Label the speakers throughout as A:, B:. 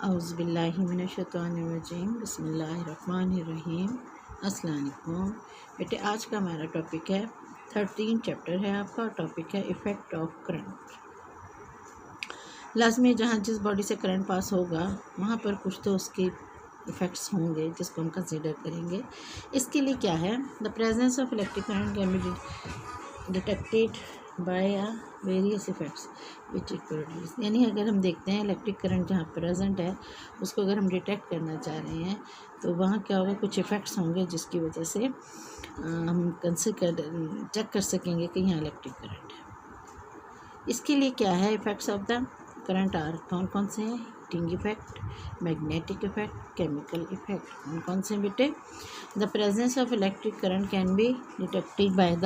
A: औज़ुबिल्लाहिमिनश्शैतानिर्रजीम बिस्मिल्लाहिर्रहमानिर्रहीम। अस्सलाम वालेकुम। बेटे आज का हमारा टॉपिक है 13 चैप्टर है आपका। टॉपिक है इफ़ेक्ट ऑफ करंट। लाजमी जहाँ जिस बॉडी से करंट पास होगा वहाँ पर कुछ तो उसके इफ़ेक्ट्स होंगे जिसको हम कंसीडर करेंगे। इसके लिए क्या है, the presence of electric current can be detected by various effects which it produce. यानी अगर हम देखते हैं इलेक्ट्रिक करंट जहाँ प्रेजेंट है उसको अगर हम डिटेक्ट करना चाह रहे हैं तो वहाँ क्या होगा, कुछ इफ़ेक्ट्स होंगे जिसकी वजह से हम चेक कर सकेंगे कि यहाँ इलेक्ट्रिक करंट है। इसके लिए क्या है, effects of the current are कौन कौन से हैं? Heating effect, magnetic effect, chemical effect. कौन कौन से बेटे? The presence of electric current can be detected by the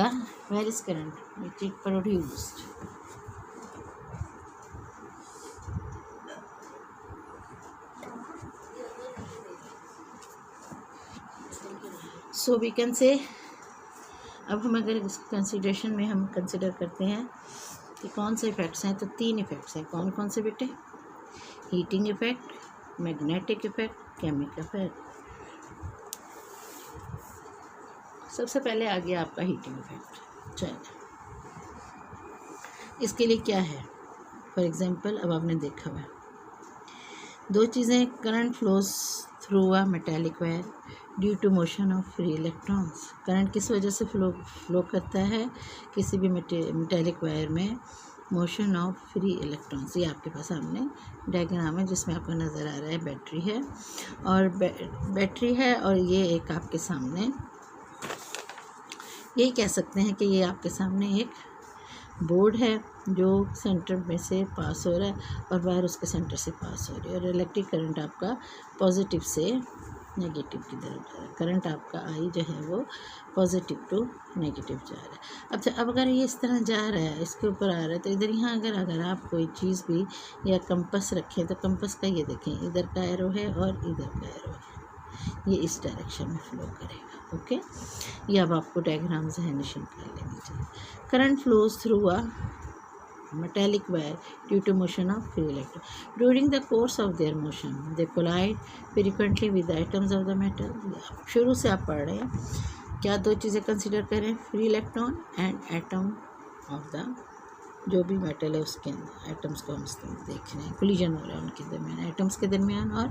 A: various current which it produced. So we can say, अब हम अगर इस कंसिडरेशन में हम कंसिडर करते हैं कि कौन से इफ़ेक्ट्स हैं, तो 3 इफ़ेक्ट्स हैं। कौन कौन से बेटे? Heating effect, magnetic effect, chemical effect. सबसे पहले आ गया आपका हीटिंग इफ़ेक्ट। चलिए, इसके लिए क्या है, फॉर एग्जांपल अब आपने देखा हुआ दो चीज़ें, current flows through a metallic wire due to motion of free electrons. Current किस वजह से फ्लो करता है किसी भी मेटेलिक वायर में? Motion of free electrons. ये आपके पास सामने डायग्राम है जिसमें आपको नज़र आ रहा है बैटरी है और बैटरी है और ये एक आपके सामने, यही कह सकते हैं कि ये आपके सामने एक बोर्ड है जो सेंटर में से पास हो रहा है और वायर उसके सेंटर से पास हो रही है और इलेक्ट्रिक करंट आपका पॉजिटिव से नेगेटिव की तरफ जा रहा है। करंट आपका आई जो है वो पॉजिटिव टू नेगेटिव जा रहा है। अब अगर ये इस तरह जा रहा है, इसके ऊपर आ रहा है, तो इधर यहाँ अगर आप कोई चीज़ भी या कंपस रखें तो कंपस का ये देखें, इधर का एरो है और इधर का एरो है, ये इस डायरेक्शन में फ्लो करेगा। ओके, ये अब आपको डायग्राम से निशान कर लेनी चाहिए। Current flows through a metallic wire due to motion of free electron. During the course of their motion, they collide frequently with the atoms of the metal. शुरू से आप पढ़ रहे हैं, क्या दो चीज़ें कंसिडर करें? Free electron and atom of the, जो भी मेटल है उसके अंदर एटम्स को हम देख रहे हैं, कोलिजन हो रहा है उनके दरमियान, एटम्स के दरमियान और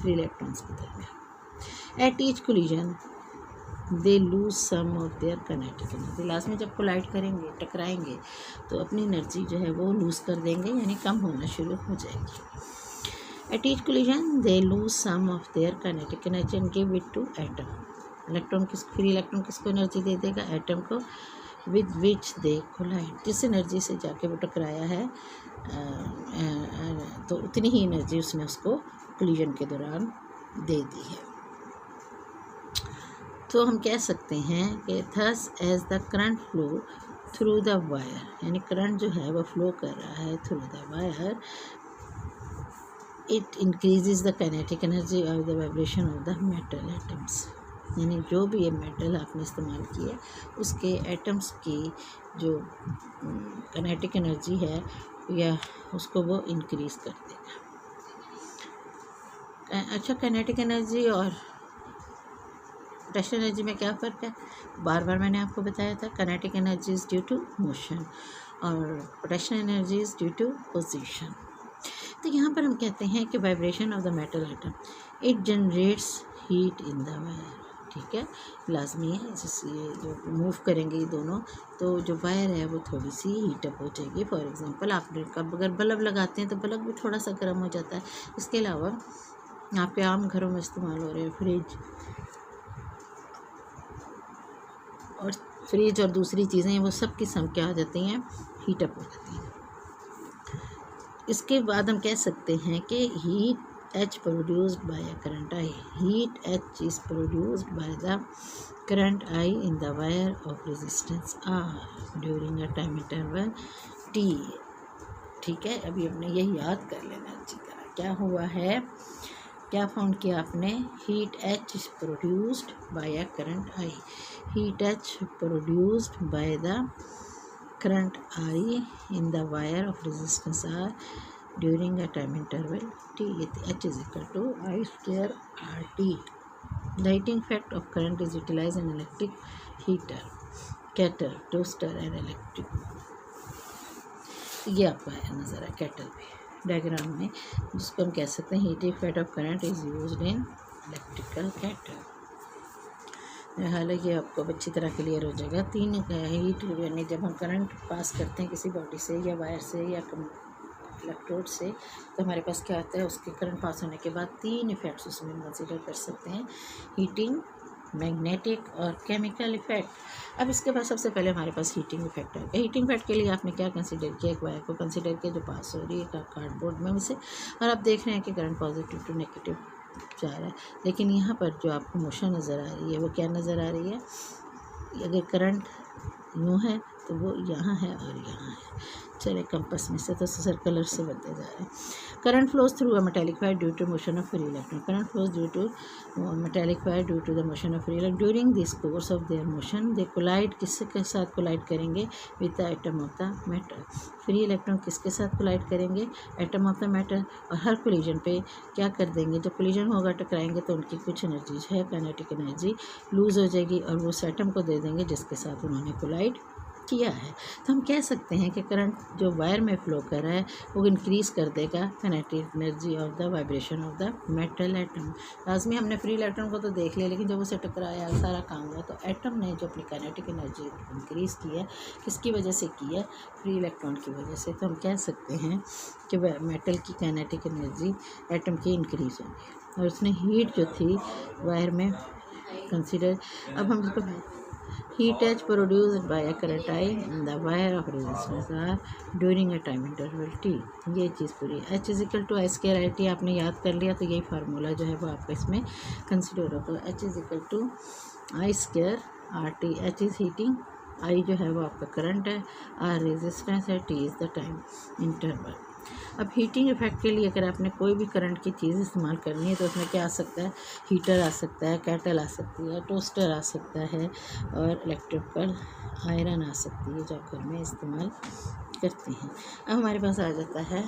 A: फ्री इलेक्ट्रॉन्स के दरमियान। At each collision they lose some of their kinetic energy. Last में जब कोलाइड करेंगे, टकराएंगे, तो अपनी एनर्जी जो है वो लूज़ कर देंगे, यानी कम होना शुरू हो जाएगी। At each collision they lose some of their kinetic energy and give it to atom. Electron free electron किसको एनर्जी दे देगा? एटम को, विद विच दे कोलाइड। जिस एनर्जी से जाके वो टकराया है तो उतनी ही एनर्जी उसने उसको कोलिजन के दौरान दे दी है। तो हम कह सकते हैं कि thus as the current flow through the wire, यानी करंट जो है वो फ्लो कर रहा है through the wire, it increases the kinetic energy of the vibration of the metal atoms. यानी जो भी ये मेटल आपने इस्तेमाल किया उसके एटम्स की जो काइनेटिक एनर्जी है या उसको वो इंक्रीज़ कर देगा। अच्छा, काइनेटिक एनर्जी और पोटेंशियल एनर्जी में क्या फ़र्क है? बार बार मैंने आपको बताया था, kinetic energy is due to motion और potential energy is due to position. तो यहाँ पर हम कहते हैं कि vibration of the metal atom, it generates heat in the wire. ठीक है, लाजमी है, जिससे जो मूव करेंगे ये दोनों, तो जो वायर है वो थोड़ी सी हीटअप हो जाएगी। फॉर एग्जांपल, आप अगर बल्ब लगाते हैं तो बल्ब भी थोड़ा सा गर्म हो जाता है। इसके अलावा आपके आम घरों में इस्तेमाल हो रहे हैं फ्रिज और दूसरी चीज़ें, वो सब की सब क्या हो जाती हैं? हीटअप हो जाती हैं। इसके बाद हम कह सकते हैं कि heat H produced by a current I, heat H is produced by the current I in the wire of resistance R during a time interval T. ठीक है, अभी अपने यही याद कर लेना अच्छी तरह क्या हुआ है, क्या फाउंड किया आपने? Heat H is produced by a current I, heat H produced by the current I in the wire of resistance R during a time interval T, H is equal to I square RT। The heating effect of current is utilized in electric heater, kettle, toaster and electric। ये आपका है नज़र है kettle पे diagram में, जिसको हम कह सकते हैं heating effect of current is used in electrical kettle. हालांकि आपको अब अच्छी तरह क्लियर हो जाएगा। 3 हीट यानी जब हम करंट पास करते हैं किसी बॉडी से या वायर से या इलेक्ट्रोड से, तो हमारे पास क्या आता है, उसके करंट पास होने के बाद 3 इफ़ेक्ट्स उसमें हम कंसिडर कर सकते हैं, हीटिंग, मैग्नेटिक और केमिकल इफेक्ट। अब इसके बाद सबसे पहले हमारे पास हीटिंग इफेक्ट है। हीटिंग इफेक्ट के लिए आपने क्या कंसिडर किया, एक वायर को कंसिडर किया जो पास हो रही है कार्डबोर्ड में से, और आप देख रहे हैं कि करंट पॉजिटिव टू नेगेटिव जा रहा है। लेकिन यहाँ पर जो आपको मोशन नज़र आ रही है वो क्या नज़र आ रही है, अगर करंट यूँ है तो वो यहाँ है और यहाँ है। चले कंपस में से तो सर्कुलर से बनते जा रहे हैं। Current flows through a metallic wire due to motion of free electron. Current flows due to metallic wire due to the motion of free electron. During this course of their motion they collide, किसके के साथ collide करेंगे, with the atom of the matter. Free electron किसके साथ collide करेंगे, atom of the matter. और हर collision पे क्या कर देंगे, जब कोलिजन होगा टकराएंगे तो उनकी कुछ एनर्जी है, काइनेटिक एनर्जी लूज़ हो जाएगी और वो उस एटम को दे देंगे जिसके साथ उन्होंने कोलाइड किया है। तो हम कह सकते हैं कि करंट जो वायर में फ्लो कर रहा है वो इंक्रीज़ कर देगा kinetic energy of the vibration of the metal atom. लाजमी हमने फ्री इलेक्ट्रॉन को तो देख लिया, लेकिन जब उसे टकराया सारा काम हुआ तो एटम ने जो अपनी काइनेटिक एनर्जी इंक्रीज़ की है, किसकी वजह से की है, फ्री इलेक्ट्रॉन की वजह से। तो हम कह सकते हैं कि मेटल की काइनेटिक एनर्जी एटम की इंक्रीज़ होगी और उसने हीट जो थी वायर में कंसिडर। अब हम इसको heat H produced by a current I in the wire of resistance R during a time interval T। ये चीज़ पूरी H is equal to I square RT आपने याद कर लिया, तो यही फार्मूला जो है वो आपका इसमें कंसिडर होगा। H is equal to I square RT। H is heating, I जो है वो आपका करंट है, R रेजिस्टेंस है, T is the time interval. अब हीटिंग इफेक्ट के लिए अगर आपने कोई भी करंट की चीज़ इस्तेमाल करनी है तो उसमें क्या आ सकता है, हीटर आ सकता है, केटल आ सकती है, टोस्टर आ सकता है और इलेक्ट्रिकल आयरन आ सकती है जो आप घर में इस्तेमाल करते हैं। अब हमारे पास आ जाता है